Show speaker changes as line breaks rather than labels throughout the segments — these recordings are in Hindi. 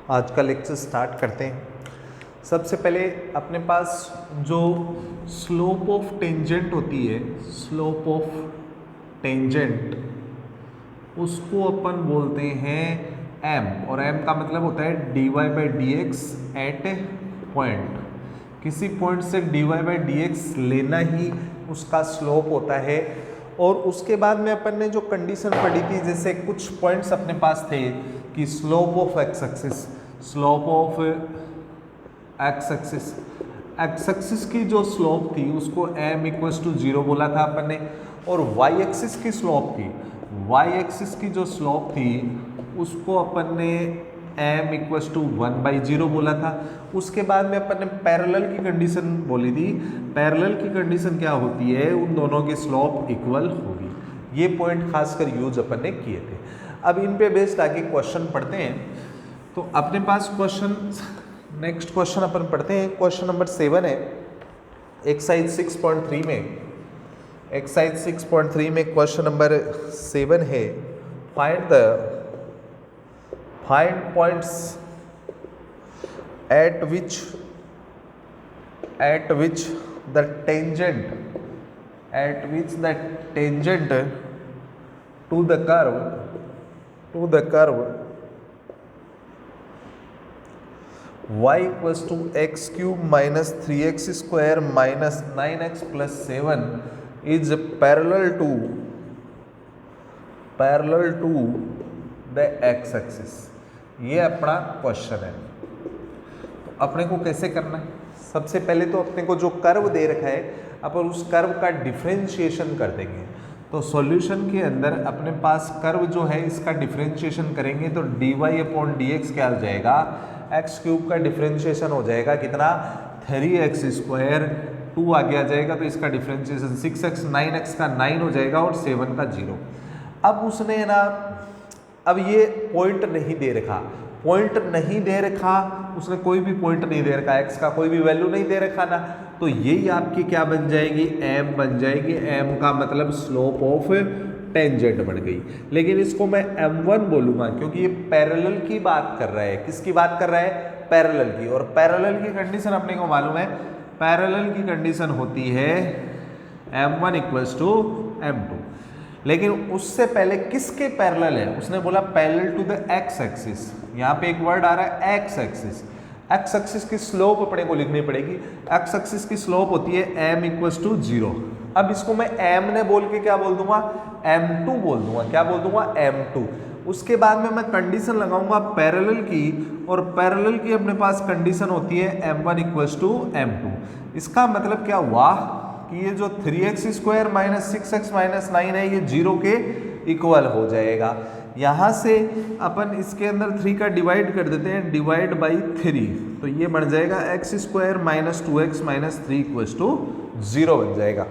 आज का लेक्चर स्टार्ट करते हैं। सबसे पहले अपने पास जो स्लोप ऑफ टेंजेंट होती है, स्लोप ऑफ टेंजेंट, उसको अपन बोलते हैं m, और m का मतलब होता है dy by d x at a point. किसी पॉइंट से dy बाई डी एक्स लेना ही उसका स्लोप होता है। और उसके बाद में अपन ने जो कंडीशन पढ़ी थी, जैसे कुछ पॉइंट्स अपने पास थे कि slope of x axis, slope of x axis की जो स्लोप थी उसको m इक्वल्स टू 0 बोला था अपन ने, और y एक्सिस की स्लोप थी, y एक्सिस की जो स्लोप थी उसको अपन ने m इक्वल्स टू 1/0 बोला था। उसके बाद में अपन ने पैरेलल की कंडीशन बोली थी। पैरेलल की कंडीशन क्या होती है, उन दोनों की स्लोप इक्वल होगी। ये पॉइंट खासकर यूज अपन ने किए थे। अब इन पे बेस्ड आगे क्वेश्चन पढ़ते हैं। तो अपने पास क्वेश्चन, नेक्स्ट क्वेश्चन अपन पढ़ते हैं। क्वेश्चन नंबर 7 है एक्सरसाइज 6.3 में। एक्सरसाइज 6.3 में क्वेश्चन नंबर 7 है, find points at which the tangent to the curve y equals to x cube minus 3x square minus 9x plus 7 is parallel to the x axis। ये अपना क्वेश्चन है। तो अपने को कैसे करना है, सबसे पहले तो अपने को जो कर्व दे रखा है अपन उस कर्व का डिफरेंशिएशन कर देंगे। तो सॉल्यूशन के अंदर अपने पास कर्व जो है इसका डिफरेंशिएशन करेंगे तो dy अपॉन डी एक्स क्या हो जाएगा, एक्स क्यूब का डिफरेंशिएशन हो जाएगा कितना, 3x स्क्वायर, 2 आगे आ जाएगा तो इसका डिफरेंशिएशन 6x, 9x का 9 हो जाएगा और 7 का 0। अब उसने ना, अब ये पॉइंट नहीं दे रखा, उसने कोई भी पॉइंट नहीं दे रखा, x का कोई भी वैल्यू नहीं दे रखा ना, तो यही आपकी क्या बन जाएगी, m बन जाएगी। m का मतलब स्लोप ऑफ टेंजेंट बन गई। लेकिन इसको मैं m1 बोलूंगा क्योंकि ये पैरेलल की बात कर रहा है। किसकी बात कर रहा है, पैरेलल की। और पैरेलल की कंडीशन अपने को मालूम है, पैरेलल की कंडीशन होती है m1 इक्वल्स टू m2। लेकिन उससे पहले किसके पैरेलल है, उसने बोला parallel to the x axis. यहाँ पे एक वर्ड आ रहा है एक्स एक्सिस। एक्स एक्सिस की स्लोप अपने को लिखनी पड़ेगी। एक्स एक्सिस की स्लोप होती है m इक्वल्स टू 0। अब इसको मैं m ने बोल के क्या बोल दूंगा, m2 बोल दूंगा। क्या बोल दूंगा, m2। उसके बाद में मैं कंडीशन लगाऊंगा पैरेलल की, और पैरेलल की अपने पास कंडीशन होती है m1 इक्वल्स टू m2। इसका मतलब क्या हुआ कि ये जो 3x square minus 6x minus 9 है ये 0 के इक्वल हो जाएगा। यहाँ से अपन इसके अंदर 3 का डिवाइड कर देते हैं, डिवाइड बाई 3, तो ये बन जाएगा x square minus 2x minus 3 equals to 0 बन जाएगा।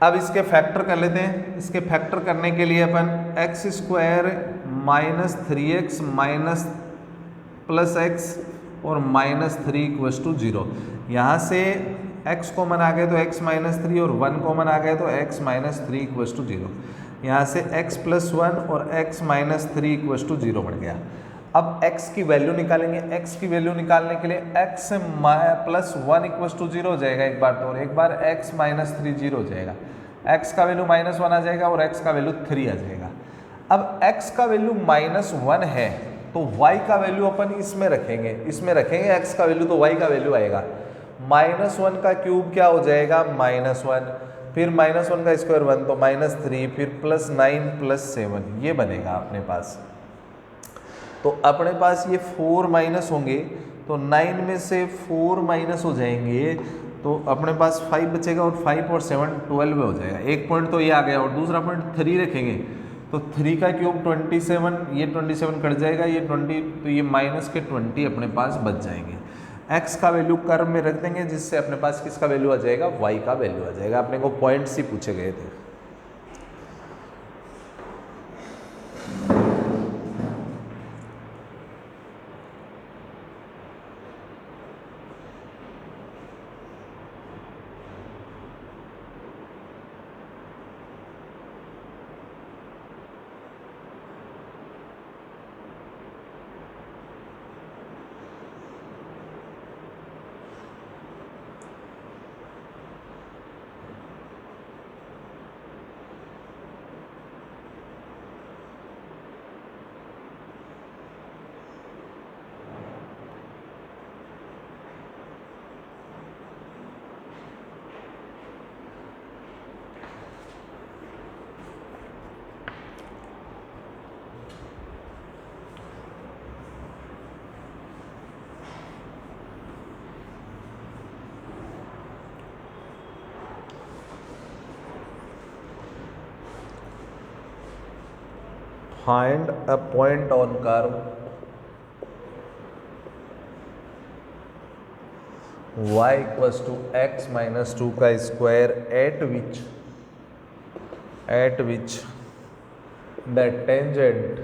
अब इसके फैक्टर कर लेते हैं। इसके फैक्टर करने के लिए अपन x square minus 3x minus plus x और माइनस 3 इक्वल्स टू 0। यहाँ से x कॉमन आ गए तो x माइनस 3 और 1 कॉमन आ गए तो x माइनस 3 इक्वल्स टू 0। यहाँ से x प्लस 1 और x माइनस 3 इक्वल्स टू 0 बन गया। अब x की वैल्यू निकालेंगे। x की वैल्यू निकालने के लिए x प्लस 1 इक्वल्स टू 0 हो जाएगा एक बार तो, और एक बार x माइनस 3 0 हो जाएगा। x का वैल्यू माइनस 1 आ जाएगा और x का वैल्यू 3 आ जाएगा। अब x का वैल्यू माइनस 1 है तो y का वैल्यू अपन इसमें रखेंगे, x का वैल्यू तो y का वैल्यू आएगा। माइनस 1 का क्यूब क्या हो जाएगा, माइनस 1, फिर माइनस 1 का स्क्वायर 1 तो माइनस 3, फिर प्लस 9 प्लस 7, ये बनेगा अपने पास। तो अपने पास ये 4 माइनस होंगे तो 9 में से 4 माइनस हो जाएंगे तो अपने पास 5 बचेगा, और 5 और 7 12 हो जाएगा। एक पॉइंट तो ये आ गया, और दूसरा पॉइंट 3 रखेंगे तो 3 का क्यूब 27, ये 27 कट जाएगा, ये 20, तो ये माइनस के 20 अपने पास बच जाएंगे। x का वैल्यू कर्व में रख देंगे जिससे अपने पास किसका वैल्यू आ जाएगा, y का वैल्यू आ जाएगा। अपने को पॉइंट्स ही पूछे गए थे। Find a point on curve y equals to x minus 2 का square at which the tangent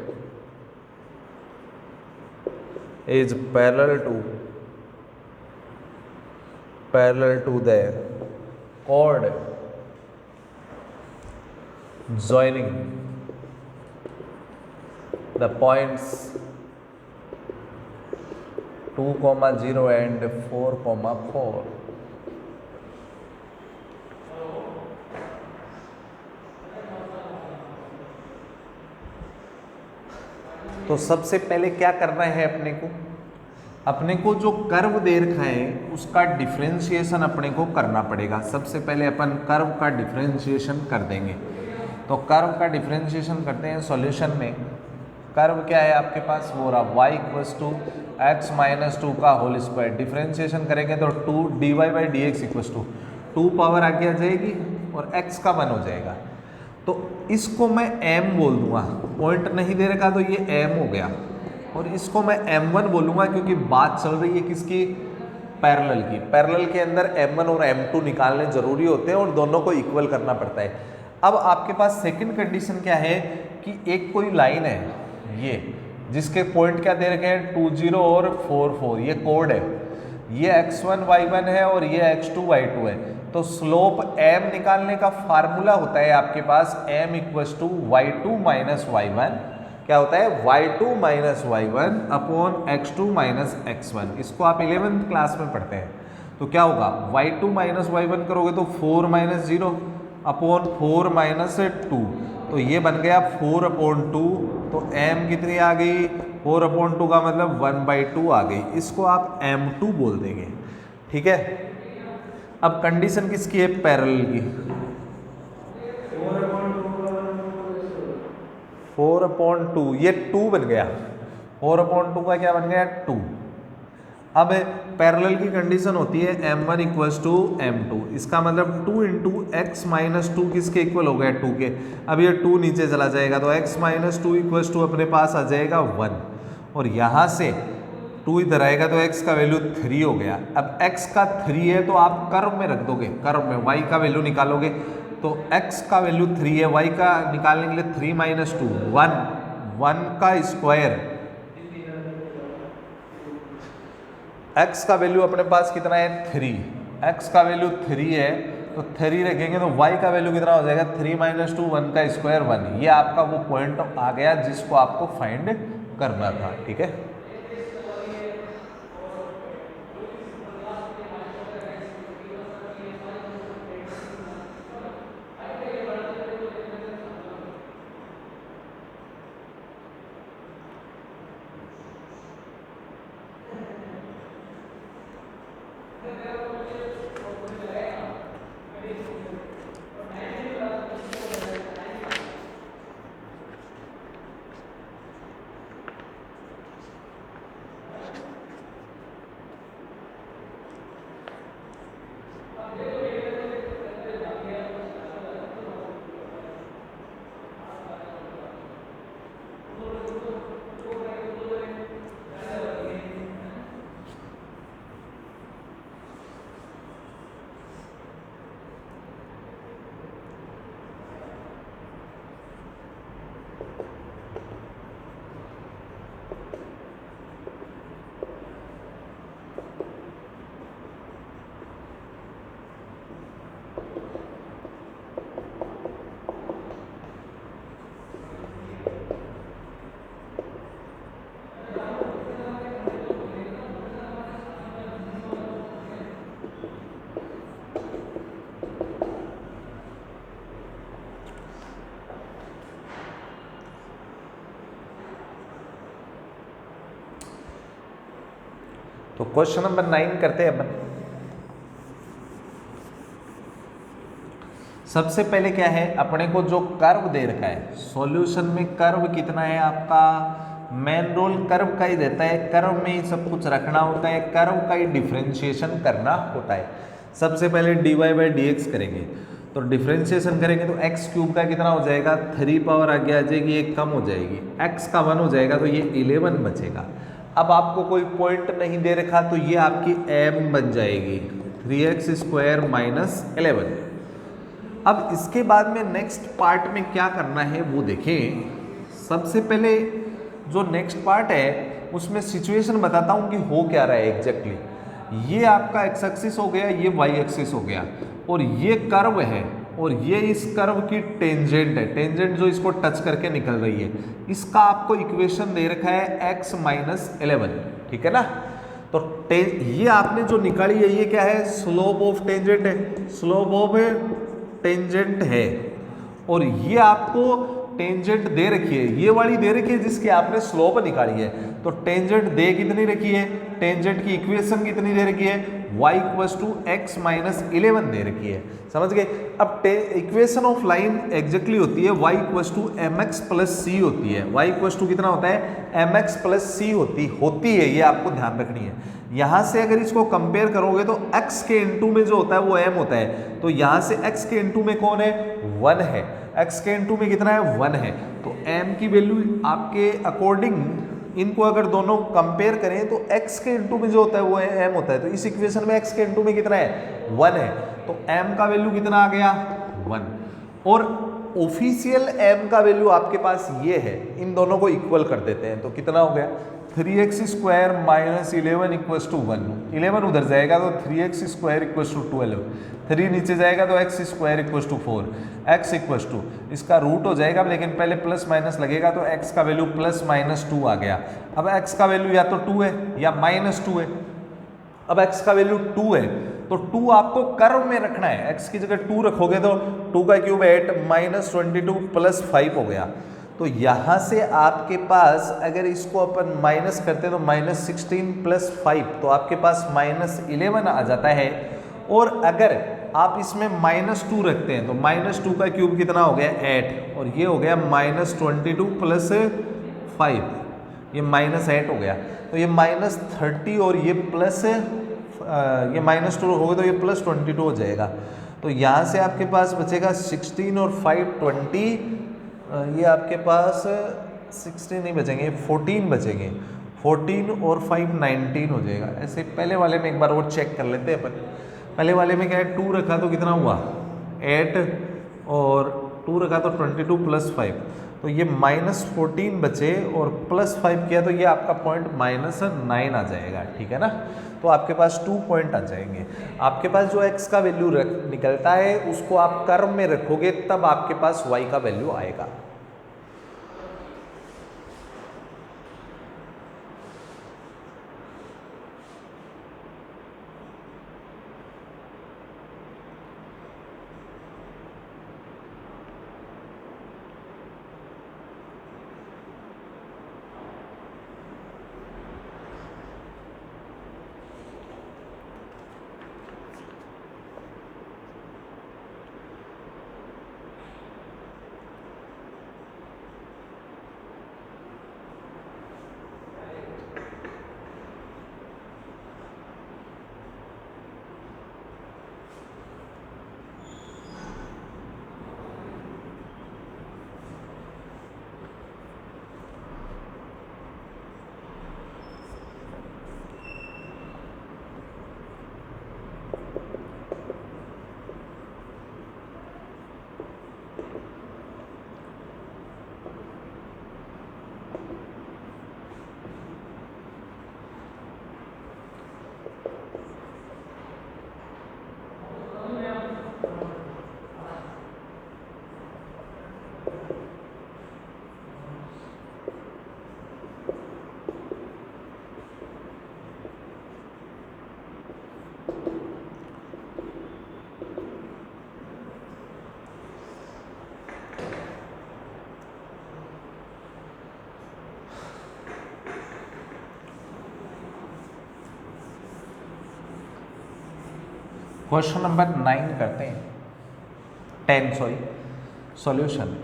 is parallel to the chord joining the points 2, 0 and 4, 4. तो सबसे पहले क्या करना है अपने को जो कर्व दे रखा है उसका डिफरेंशिएशन अपने को करना पड़ेगा। सबसे पहले अपन कर्व का डिफरेंशिएशन कर देंगे। तो कर्व का डिफरेंशिएशन करते हैं सॉल्यूशन में। कर्व क्या है आपके पास, वो रहा y equals to x minus 2 का होल स्क्वायर। डिफरेंशिएशन करेंगे तो 2 dy by d x equals to 2 power आगे आ जाएगी और x का 1 हो जाएगा। तो इसको मैं m बोल दूंगा, पॉइंट नहीं दे रखा तो ये m हो गया, और इसको मैं m1 बोलूँगा क्योंकि बात चल रही है किसकी, पैरेलल की। पैरेलल के अंदर m1 और m2 निकालने जरूरी होते हैं और दोनों को इक्वल करना पड़ता है। अब आपके पास सेकंड कंडीशन क्या है कि एक कोई लाइन है ये जिसके पॉइंट क्या दे रखे हैं 2, 0 और 4, 4, ये कोड है, ये x1 y1 है और ये x2 y2 है। तो स्लोप m निकालने का फार्मूला होता है आपके पास m equals to y2 minus y1, क्या होता है y2 minus y1 upon x2 minus x1। इसको आप 11th क्लास में पढ़ते हैं। तो क्या होगा y2 माइनस y1 करोगे तो 4 माइनस 0 अपॉन 4 माइनस 2, तो ये बन गया 4 अपॉन 2। तो m कितनी आ गई, 4 अपॉन 2 का मतलब 1/2 आ गई। इसको आप m2 बोल देंगे, ठीक है। अब कंडीशन किसकी है, पैरेलल की। 4 अपॉन 2, ये 2 बन गया, 4 अपॉन 2 का क्या बन गया 2। अब पैरेलल की कंडीशन होती है m1 इक्वल्स टू m2, इसका मतलब 2 इंटू एक्स माइनस 2 किसके इक्वल हो गया 2 के। अब ये 2 नीचे चला जाएगा तो x माइनस 2 इक्वल्स टू अपने पास आ जाएगा 1, और यहाँ से 2 इधर आएगा तो x का वैल्यू 3 हो गया। अब x का 3 है तो आप कर्व में रख दोगे, कर्व में y का वैल्यू निकालोगे तो x का वैल्यू 3 है, y का निकालने के लिए 3 माइनस 2 1 का स्क्वायर, x का वैल्यू अपने पास कितना है 3, x का वैल्यू 3 है तो 3 रखेंगे तो y का वैल्यू कितना हो जाएगा 3 माइनस 2 1 का स्क्वायर 1। ये आपका वो पॉइंट आ गया जिसको आपको फाइंड करना था, ठीक है। तो क्वेश्चन नंबर 9 करते हैं अपन। सबसे पहले क्या है, अपने को जो कर्व दे रखा है सॉल्यूशन में, कर्व कितना है आपका, मेन रोल कर्व का ही रहता है, कर्व में ही सब कुछ रखना होता है, कर्व का ही डिफरेंशिएशन करना होता है। सबसे पहले dy बाई डी एक्स करेंगे तो डिफ्रेंशिएशन करेंगे तो एक्स क्यूब का कितना हो जाएगा, 3 पावर आगे आ जाएगी, एक कम हो जाएगी, एक्स का 1 हो जाएगा तो ये 11 बचेगा। अब आपको कोई पॉइंट नहीं दे रखा तो ये आपकी m बन जाएगी 3x² माइनस 11। अब इसके बाद में नेक्स्ट पार्ट में क्या करना है वो देखें। सबसे पहले जो नेक्स्ट पार्ट है उसमें सिचुएशन बताता हूँ कि हो क्या रहा है एग्जैक्टली। ये आपका एक्स एक्सिस हो गया, ये वाई एक्सिस हो गया, और ये कर्व है और ये इस कर्व की टेंजेंट है, टेंजेंट जो इसको टच करके निकल रही है। इसका आपको इक्वेशन दे रखा है x माइनस 11, ठीक है ना। तो ये आपने जो निकाली है ये क्या है, स्लोप ऑफ टेंजेंट है, स्लोप ऑफ टेंजेंट है। और ये आपको टेंजेंट दे रखी है, ये वाली दे रखी है जिसकी आपने स्लोप निकाली है। तो टेंजेंट दे कितनी रखी है, टेंजेंट की इक्वेशन कितनी दे रखी है, y = x माइनस 11 दे रखी है, समझ गए। अब इक्वेशन ऑफ लाइन एग्जैक्टली होती है y = mx प्लस c होती है, y कितना होता है, mx प्लस c होती है, ये आपको ध्यान रखनी है। यहाँ से अगर इसको कंपेयर करोगे तो x के इनटू में जो होता है वो m होता है, तो यहाँ से x के इनटू में कौन है, 1 है, x के इनटू में कितना है, 1 है। तो m की वैल्यू आपके अकॉर्डिंग इनको अगर दोनों कंपेयर करें तो x के इनटू में जो होता है वो m होता है, तो इस इक्वेशन में x के इनटू में कितना है, 1 है, तो m का वैल्यू कितना आ गया, 1। और ऑफिशियल m का वैल्यू आपके पास ये है, इन दोनों को इक्वल कर देते हैं तो कितना हो गया, 3x² माइनस 11 = 1, 11 उधर जाएगा तो 3x² = 12, 3 नीचे जाएगा तो x² = 4, x इसका रूट हो जाएगा, लेकिन पहले प्लस माइनस लगेगा तो x का वैल्यू +-2 आ गया। अब x का वैल्यू या तो 2 है या -2 है। अब x का वैल्यू 2 है तो 2 आपको कर्व में रखना है, x की जगह 2 रखोगे तो 2 का क्यूब 8 -22 + 5 हो गया। तो यहाँ से आपके पास अगर इसको अपन माइनस करते हैं तो -16 + 5, तो आपके पास -11 आ जाता है। और अगर आप इसमें -2 रखते हैं तो -2 का क्यूब कितना हो गया, 8, और ये हो गया -22 + 5, ये -8 हो गया, तो ये -30 और ये प्लस ये -2 हो गया तो ये +22 हो जाएगा। तो यहाँ से आपके पास बचेगा 16 और 5 20, ये आपके पास 16 नहीं बचेंगे, 14 बचेंगे, 14 और 5 19 हो जाएगा। ऐसे पहले वाले में एक बार और चेक कर लेते हैं अपन। पहले वाले में क्या है, 2 रखा तो कितना हुआ 8, और 2 रखा तो 22 + 5, तो ये -14 बचे और +5 किया तो ये आपका पॉइंट -9 आ जाएगा, ठीक है ना। तो आपके पास 2 पॉइंट आ जाएंगे। आपके पास जो x का वैल्यू निकलता है उसको आप कर्व में रखोगे तब आपके पास y का वैल्यू आएगा। क्वेश्चन नंबर 9 करते हैं, 10 सॉल्यूशन।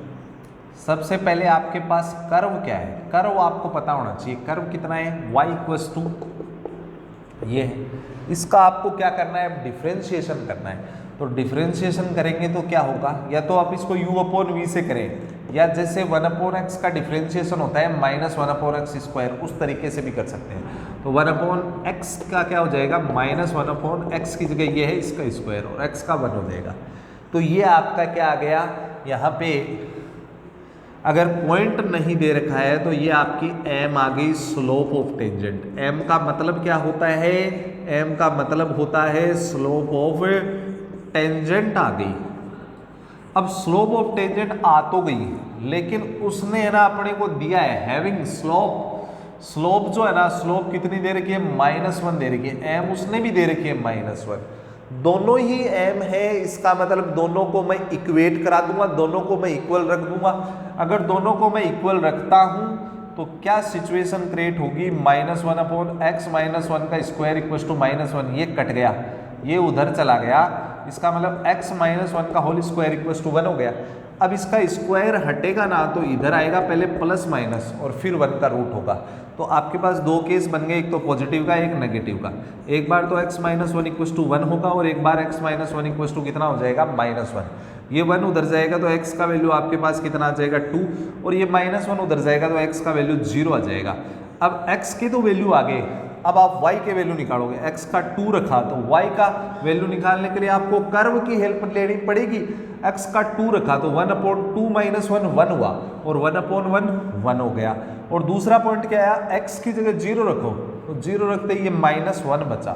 सबसे पहले आपके पास कर्व क्या है, कर्व आपको पता होना चाहिए। कर्व कितना है, y = ये है। इसका आपको क्या करना है, डिफरेंशिएशन करना है। तो डिफरेंशिएशन करेंगे तो क्या होगा, या तो आप इसको u अपॉन वी से करें, या जैसे 1 अपॉन एक्स का डिफरेंशिएशन होता है माइनस 1 अपॉन एक्स स्क्वायर, उस तरीके से भी कर सकते हैं। तो 1 अपॉन एक्स का क्या हो जाएगा, माइनस 1 अपॉन एक्स की जगह ये है इसका स्क्वायर और एक्स का 1 हो जाएगा। तो ये आपका क्या आ गया, यहाँ पे अगर पॉइंट नहीं दे रखा है तो ये आपकी m आ गई स्लोप ऑफ टेंजेंट। m का मतलब क्या होता है, m का मतलब होता है स्लोप ऑफ टेंजेंट आ गई। अब स्लोप ऑफ टेंजेंट आ तो गई, लेकिन उसने ना अपने को दिया है हैविंग स्लोप। स्लोप जो है ना, स्लोप कितनी दे रखी है, -1 दे रखी है, m उसने भी दे रखी है -1, दोनों ही m है। इसका मतलब दोनों को मैं इक्वेट करा दूंगा, दोनों को मैं इक्वल रख दूंगा। अगर दोनों को मैं इक्वल रखता हूं तो क्या सिचुएशन क्रिएट होगी, -1 अपॉन एक्स -1 का स्क्वायर इक्वल टू -1, ये कट गया, ये उधर चला गया, इसका मतलब x -1 का होल स्क्वायर इक्वल टू 1 हो गया। अब इसका स्क्वायर हटेगा ना तो इधर आएगा पहले प्लस माइनस और फिर 1 का रूट होगा। तो आपके पास दो केस बन गए, एक तो पॉजिटिव का एक नेगेटिव का। एक बार तो x -1 इक्वल टू 1 होगा और एक बार x -1 इक्वल टू कितना हो जाएगा, -1। ये 1 उधर जाएगा तो x का वैल्यू आपके पास कितना आ जाएगा, 2, और ये -1 उधर जाएगा तो x का वैल्यू 0 आ जाएगा। अब x की तो वैल्यू आ गई, अब आप y के वैल्यू निकालोगे, x का 2 रखा तो y का वैल्यू निकालने के लिए आपको कर्व की हेल्प लेनी पड़ेगी। x का 2 रखा तो 1 अपॉन 2 -1 1 हुआ और 1 अपॉन 1 1 हो गया। और दूसरा पॉइंट क्या आया, x की जगह 0 रखो तो 0 रखते ही ये -1 बचा।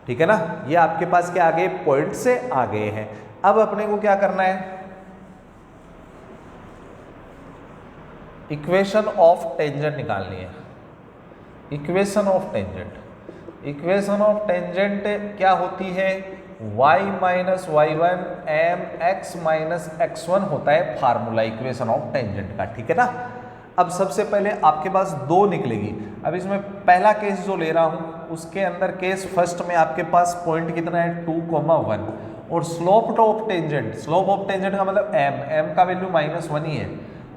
ठीक है ना, ये आपके पास क्या आ गए, पॉइंट से आ गए हैं। अब अपने को क्या करना है, इक्वेशन ऑफ टेंजेंट निकालनी है। Equation of tangent, equation of tangent क्या होती है, y minus y1 m x minus x1 होता है फार्मूला इक्वेशन ऑफ टेंजेंट का। ठीक है ना। अब सबसे पहले आपके पास दो निकलेगी। अब इसमें पहला केस जो ले रहा हूं उसके अंदर केस फर्स्ट में आपके पास पॉइंट कितना है, 2,1, और slope of tangent, slope of tangent का मतलब m का वैल्यू -1 ही है,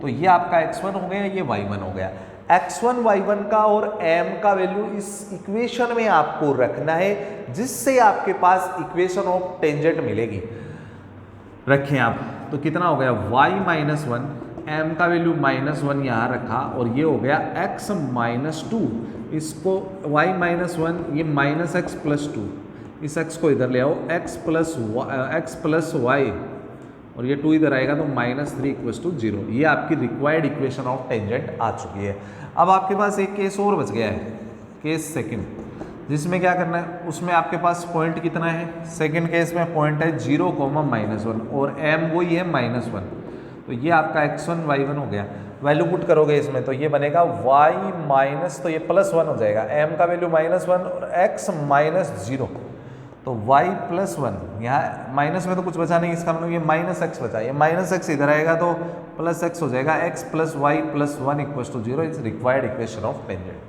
तो ये आपका x1 हो गया, ये y1 हो गया। x1 y1 का और m का वैल्यू इस इक्वेशन में आपको रखना है, जिससे आपके पास इक्वेशन ऑफ टेंजेंट मिलेगी। रखें आप, तो कितना हो गया, y -1, m का वैल्यू -1 यहाँ रखा, और ये हो गया x -2, इसको y -1, ये -x + 2, इस x को इधर ले आओ, x प्लस y, और ये 2 इधर आएगा तो -3 = 0। ये आपकी रिक्वायर्ड इक्वेशन ऑफ टेंजेंट आ चुकी है। अब आपके पास एक केस और बच गया है, केस सेकंड, जिसमें क्या करना है, उसमें आपके पास पॉइंट कितना है, सेकंड केस में पॉइंट है 0, -1, और m वही है -1, तो ये आपका x1 y1 हो गया। वैल्यू पुट करोगे इसमें तो ये बनेगा y माइनस, तो ये +1 हो जाएगा, m का वैल्यू -1 और x -0, तो y +1, यहाँ माइनस में तो कुछ बचा नहीं, इसका मतलब ये -x बचा, ये -x इधर आएगा तो +x हो जाएगा, x + y + 1 = 0 is required equation of tangent.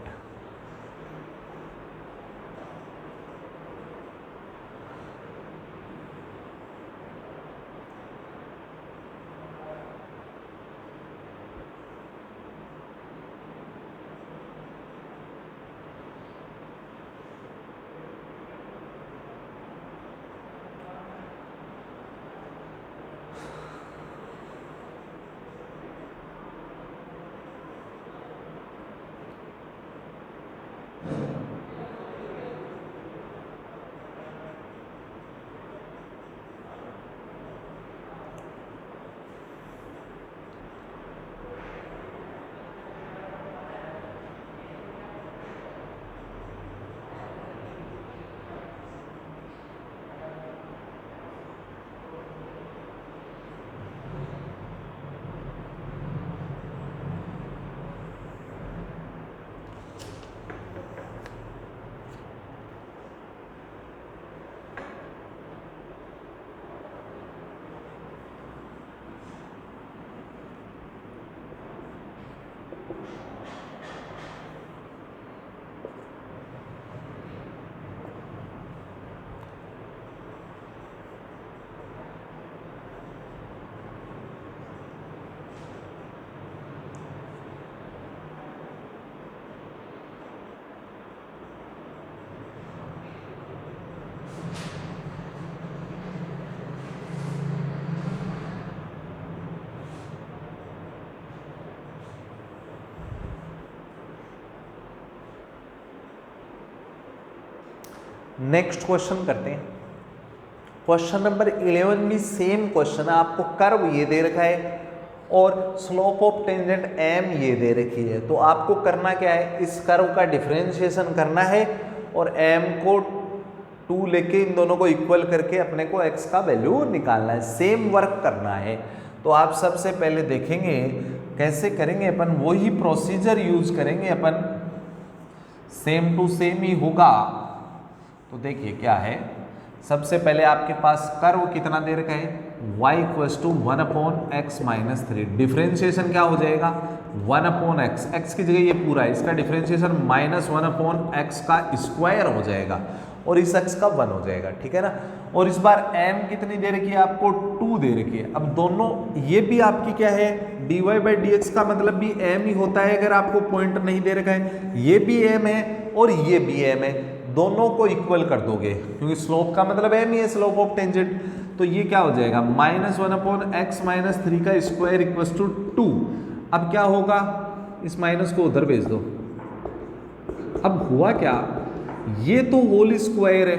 Next question करते हैं। क्वेश्चन नंबर 11 भी सेम क्वेश्चन है। आपको कर्व ये दे रखा है और स्लोप ऑफ टेंजेंट m ये दे रखी है। तो आपको करना क्या है, इस कर्व का डिफरेंशिएशन करना है और m को 2 लेके इन दोनों को इक्वल करके अपने को x का वैल्यू निकालना है, सेम वर्क करना है। तो आप सबसे पहले देखेंगे कैसे करेंगे अपन, वही प्रोसीजर यूज करेंगे अपन, सेम टू सेम ही होगा। तो देखिए क्या है, सबसे पहले आपके पास कर्व कितना दे रखा है, y = 1/x - 3। डिफरेंशिएशन क्या हो जाएगा, 1/x, x की जगह ये पूरा है, इसका डिफरेंशिएशन -1/x का स्क्वायर हो जाएगा और इस x का 1 हो जाएगा, ठीक है ना। और इस बार m कितनी दे रखी है आपको, 2 दे रखी है। अब दोनों ये भी आपकी क्या है, dy/dx का मतलब भी m ही होता है अगर आपको पॉइंट नहीं दे रखा है, ये भी m है और ये भी m है, दोनों को इक्वल कर दोगे क्योंकि स्लोप का मतलब m ही है, स्लोप ऑफ टेंजेंट। तो ये क्या हो जाएगा, -1/x - 3 का स्क्वायर = 2। अब क्या होगा, इस माइनस को उधर भेज दो। अब हुआ क्या, ये तो होल स्क्वायर है।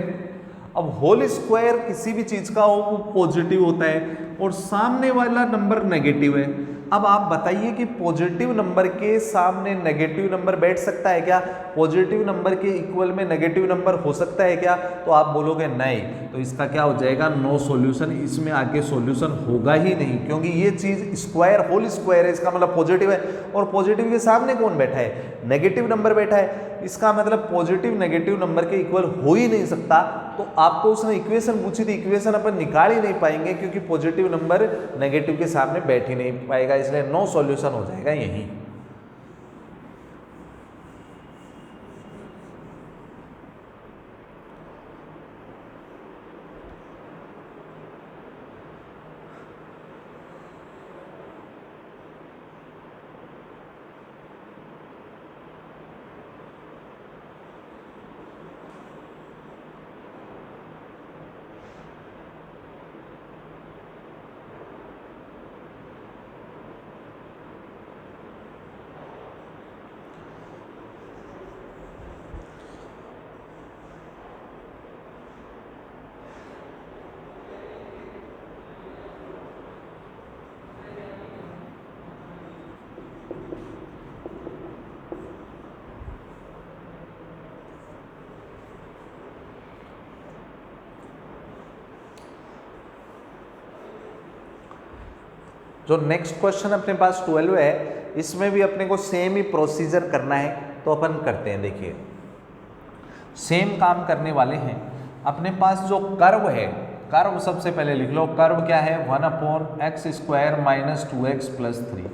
अब होल स्क्वायर किसी भी चीज का हो वो पॉजिटिव होता है और सामने वाला नंबर नेगेटिव है। अब आप बताइए कि पॉजिटिव नंबर के सामने नेगेटिव नंबर बैठ सकता है क्या, पॉजिटिव नंबर के इक्वल में नेगेटिव नंबर हो सकता है क्या, तो आप बोलोगे नहीं। तो इसका क्या हो जाएगा, नो सॉल्यूशन, इसमें आगे सॉल्यूशन होगा ही नहीं क्योंकि ये चीज स्क्वायर होल स्क्वायर है, इसका मतलब पॉजिटिव है और पॉजिटिव के सामने कौन बैठा है, नेगेटिव नंबर बैठा है। इसका मतलब पॉजिटिव नेगेटिव नंबर के इक्वल हो ही नहीं सकता। तो आपको उसने इक्वेशन पूछी थी, इक्वेशन अपन निकाल ही नहीं पाएंगे क्योंकि पॉजिटिव नंबर नेगेटिव के सामने बैठ ही नहीं पाएगा, इसलिए नो सॉल्यूशन हो जाएगा यही। जो नेक्स्ट क्वेश्चन अपने पास 12 है, इसमें भी अपने को सेम ही प्रोसीजर करना है, तो अपन करते हैं। देखिए सेम काम करने वाले हैं। अपने पास जो कर्व है, कर्व सबसे पहले लिख लो, कर्व क्या है, 1/x² - 2x + 3।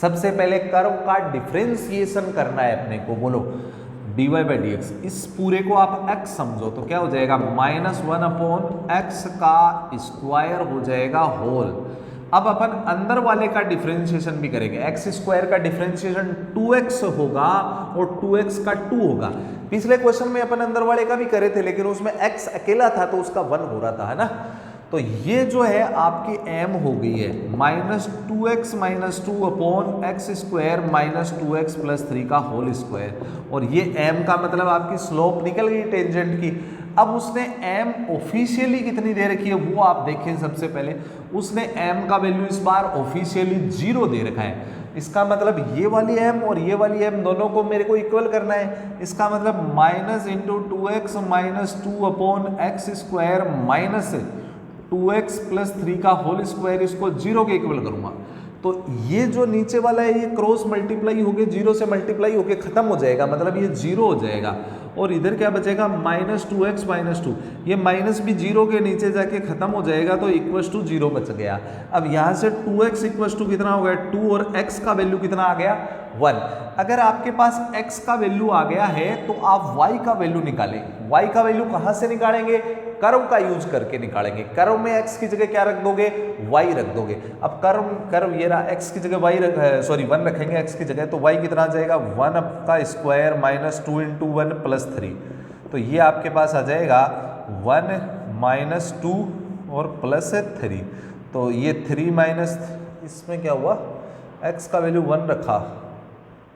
सबसे पहले कर्व का डिफरेंशिएशन करना है अपने को, बोलो dy/dx। इस पूरे को आप x समझो तो क्या हो जाएगा, -1/x का स्क्वायर हो जाएगा होल। अब अपन अंदर वाले का डिफरेंशिएशन भी करेंगे, x² का डिफरेंशिएशन 2x होगा और 2x का 2 होगा। पिछले क्वेश्चन में अपन अंदर वाले का भी करे थे लेकिन उसमें x अकेला था तो उसका 1 हो रहा था, है ना। तो ये जो है आपकी m हो गई है -2x - 2/x² - 2x + 3 का होल स्क्वायर, और ये m का मतलब आपकी स्लोप निकल गई टेंजेंट की। अब उसने m ऑफिशियली कितनी दे रखी है वो आप देखें। सबसे पहले उसने m का वैल्यू इस बार ऑफिशियली 0 दे रखा है। इसका मतलब ये वाली m और ये वाली m दोनों को मेरे को इक्वल करना है। इसका मतलब -2x - 2/x² - 2x + 3 का होल स्क्वायर, इसको 0 के इक्वल करूंगा तो ये जो नीचे वाला है ये क्रॉस मल्टीप्लाई होके 0 से मल्टीप्लाई होके खत्म हो जाएगा, मतलब ये 0 हो जाएगा। और इधर क्या बचेगा, -2x - 2, ये माइनस भी 0 के नीचे जाके खत्म हो जाएगा तो = 0 बच गया। अब यहाँ से 2x = कितना हो गया, 2, और x का वैल्यू कितना आ गया, 1। अगर आपके पास x का वैल्यू आ गया है तो आप y का वैल्यू निकालें। y का वैल्यू कहाँ से निकालेंगे, कर्व का यूज करके निकालेंगे। कर्व में x की जगह क्या रख दोगे, y रख दोगे। अब कर्व ये रहा, x की जगह y 1 रखेंगे x की जगह, तो y कितना आ जाएगा, 1/² - 2 × 1 + 3। तो ये आपके पास आ जाएगा 1 - 2 और +3। तो ये 3 माइनस, इसमें क्या हुआ, x का वैल्यू 1 रखा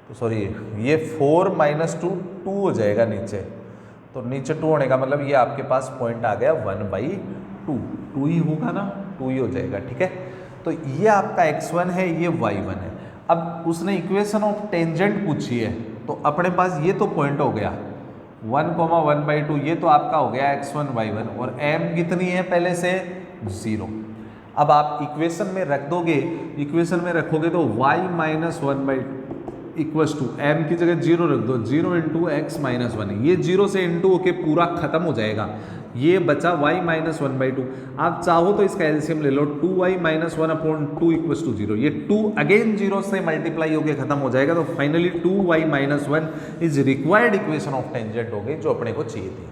तो सॉरी ये 4 - 2 2 हो जाएगा नीचे, तो नीचे 2 होने का मतलब ये आपके पास पॉइंट आ गया 1/2, 2 ही होगा ना, 2 ही हो जाएगा, ठीक है। तो ये आपका x1 है, ये y1 है। अब उसने इक्वेशन ऑफ टेंजेंट पूछी है, तो अपने पास ये तो पॉइंट हो गया 1,1/2, ये तो आपका हो गया x1 y1, और m कितनी है पहले से 0। अब आप इक्वेशन में रख दोगे, इक्वेशन में रखोगे तो y - 1/2 इक्वल्स टू m की जगह 0 रख दो, 0 × x - 1, ये 0 से इंटू होके पूरा खत्म हो जाएगा, ये बचा y - 1/2। आप चाहो तो इसका एलसीएम ले लो, 2y - 1/2 इक्वल्स टू 0, ये 2 अगेन 0 से मल्टीप्लाई होके खत्म हो जाएगा, तो finally 2y - 1 is required equation of tangent हो गई, जो अपने को चाहिए थी।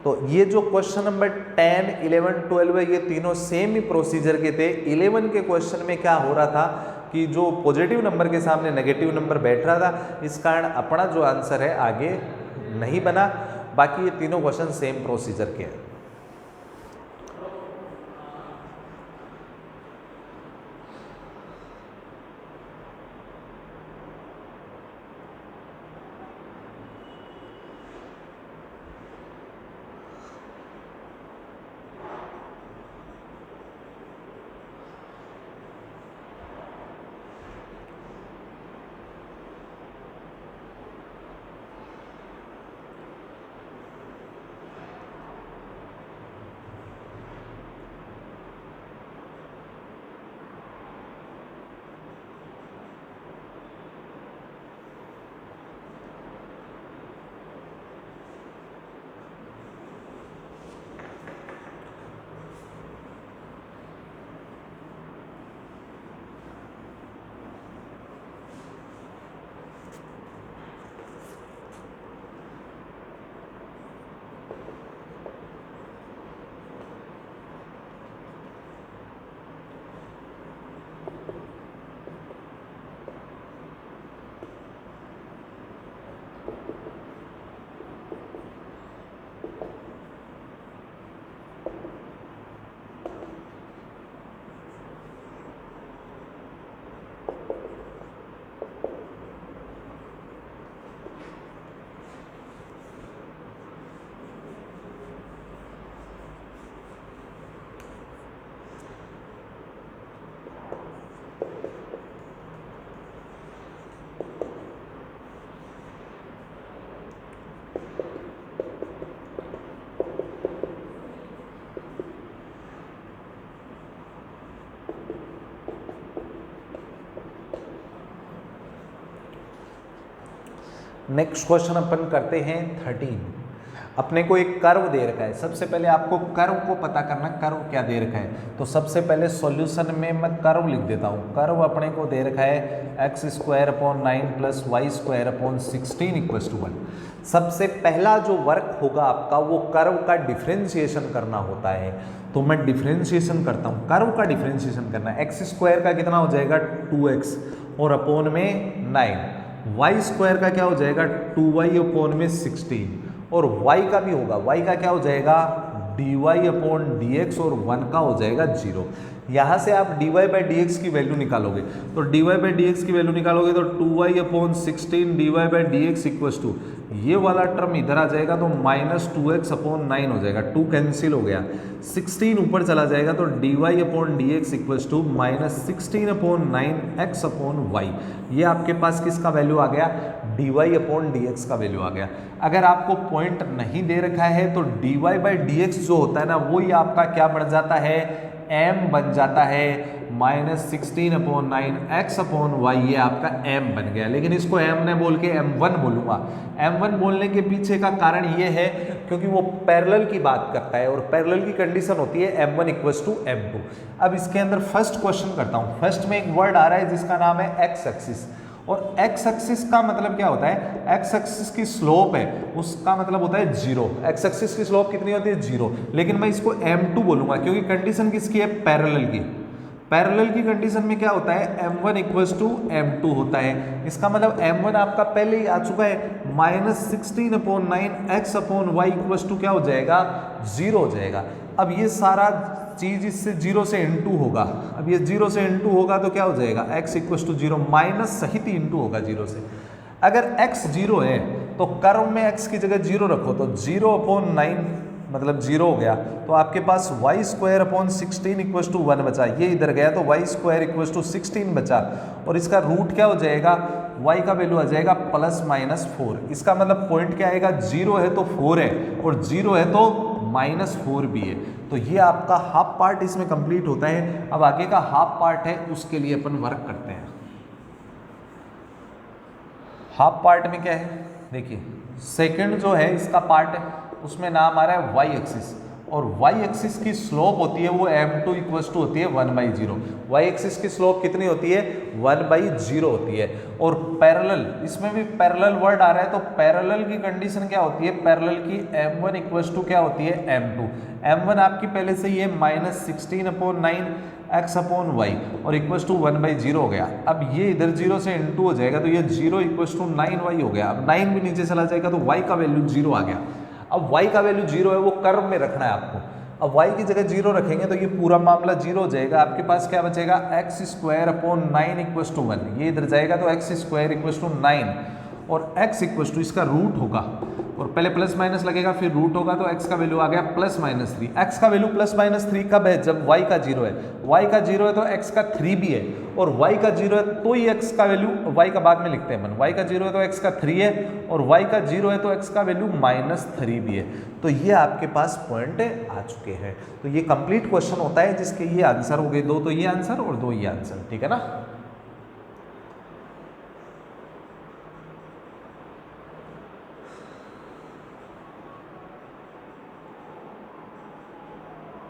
तो ये जो क्वेश्चन नंबर 10, 11, 12 है, ये तीनों सेम ही प्रोसीजर के थे। 11 के क्वेश्चन में क्या हो रहा था कि जो पॉजिटिव नंबर के सामने नेगेटिव नंबर बैठ रहा था, इस कारण अपना जो आंसर है आगे नहीं बना। बाकी ये तीनों क्वेश्चन सेम प्रोसीजर के हैं। नेक्स्ट क्वेश्चन अपन करते हैं 13। अपने को एक कर्व दे रखा है, सबसे पहले आपको कर्व को पता करना, कर्व क्या दे रखा है। तो सबसे पहले सॉल्यूशन में मैं कर्व लिख देता हूँ। कर्व अपने को दे रखा है x² / 9 + y² / 16 = 1। सबसे पहला जो वर्क होगा आपका, वो कर्व का डिफरेंशिएशन करना होता है। तो मैं डिफरेंशिएशन करता हूँ, कर्व का डिफरेंशिएशन करना है। x² का कितना हो जाएगा 2x और अपॉन में 9, y² का क्या हो जाएगा 2y अपॉन में 16 और y का भी होगा, y का क्या हो जाएगा dy/dx और 1 का हो जाएगा 0। यहाँ से आप dy/dx की वैल्यू निकालोगे, तो dy/dx की वैल्यू निकालोगे तो 2y/16 dy/dx = ये वाला टर्म इधर आ जाएगा तो -2x/9 हो जाएगा, 2 कैंसिल हो गया, 16 ऊपर चला जाएगा तो dy/dx = -16/9x/y। ये आपके पास किसका वैल्यू आ गया dy/dx का वैल्यू आ गया। अगर आपको पॉइंट नहीं दे रखा है तो dy/dx जो होता है ना, वही आपका क्या बन जाता है m बन जाता है, -16/9x/y, ये आपका m बन गया। लेकिन इसको m ने बोल के m1 बोलूंगा। m1 बोलने के पीछे का कारण ये है क्योंकि वो पैरेलल की बात करता है और पैरेलल की कंडीशन होती है m1 = m2। अब इसके अंदर फर्स्ट क्वेश्चन करता हूँ। फर्स्ट में एक वर्ड आ रहा है जिसका नाम है x एक्सिस, और x एक्सिस का मतलब क्या होता है, x एक्सिस की स्लोप है उसका मतलब होता है 0। x एक्सिस की स्लोप कितनी होती है 0, लेकिन मैं इसको m2 बोलूंगा क्योंकि कंडीशन किसकी है पैरेलल की। पैरेलल की कंडीशन में क्या होता है m1 = m2 होता है। इसका मतलब m1 आपका पहले ही आ चुका है, -16/9x/y = क्या हो जाएगा 0 हो जाएगा। अब ये सारा चीज इससे 0 से इंटू होगा, अब ये 0 से इंटू होगा तो क्या हो जाएगा x = 0, माइनस सहित इंटू होगा 0 से। अगर x 0 है तो कर्व में x की जगह 0 रखो तो 0/9 मतलब 0 हो गया। तो आपके पास y² 16 = 1 बचा, ये इधर गया तो y² 16 बचा, और इसका रूट क्या हो जाएगा, y का वैल्यू आ जाएगा ±4। इसका मतलब पॉइंट क्या आएगा, 0 है तो 4 है, और 0 है तो -4 भी है। तो ये आपका हाफ पार्ट इसमें कंप्लीट होता है। अब आगे का हाफ पार्ट है, उसके लिए अपन वर्क करते हैं। हाफ पार्ट में क्या है, देखिए सेकंड जो है इसका पार्ट है, उसमें नाम आ रहा है y एक्सिस, और y एक्सिस की स्लोप होती है वो m2 = होती है 1/0। y एक्सिस की स्लोप कितनी होती है, 1/0 होती है। और पैरेलल, इसमें भी पैरेलल वर्ड आ रहा है, तो पैरेलल की कंडीशन क्या होती है, पैरेलल की m1 = क्या होती है, m2। m1 आपकी पहले से ही है -16/9 x/y और =1/0 हो गया। अब ये इधर 0 से इंटू हो जाएगा, तो ये 0 = 9y हो गया। अब 9 भी नीचे चला जाएगा तो y का वैल्यू 0 आ गया। अब y का वैल्यू 0 है, वो कर्व में रखना है आपको। अब y की जगह 0 रखेंगे तो ये पूरा मामला 0 हो जाएगा। आपके पास क्या बचेगा, x² 9 = 1, ये इधर जाएगा तो x² 9, और x इसका रूट होगा, और पहले प्लस माइनस लगेगा फिर रूट होगा, तो x का वैल्यू आ गया +-3। x का वैल्यू +-3 कब है, जब y का 0 है। y का 0 है तो x का 3 भी है, और y का 0 है तो ही x का वैल्यू, y का बाद में लिखते हैं अपन, y का 0 है तो x का 3 है, और y का 0 है तो x का वैल्यू -3 भी है। तो ये आपके पास पॉइंट आ चुके हैं। तो ये कंप्लीट क्वेश्चन होता है जिसके ये आंसर हो गए 2 तो ये आंसर और 2 ये आंसर, ठीक है ना।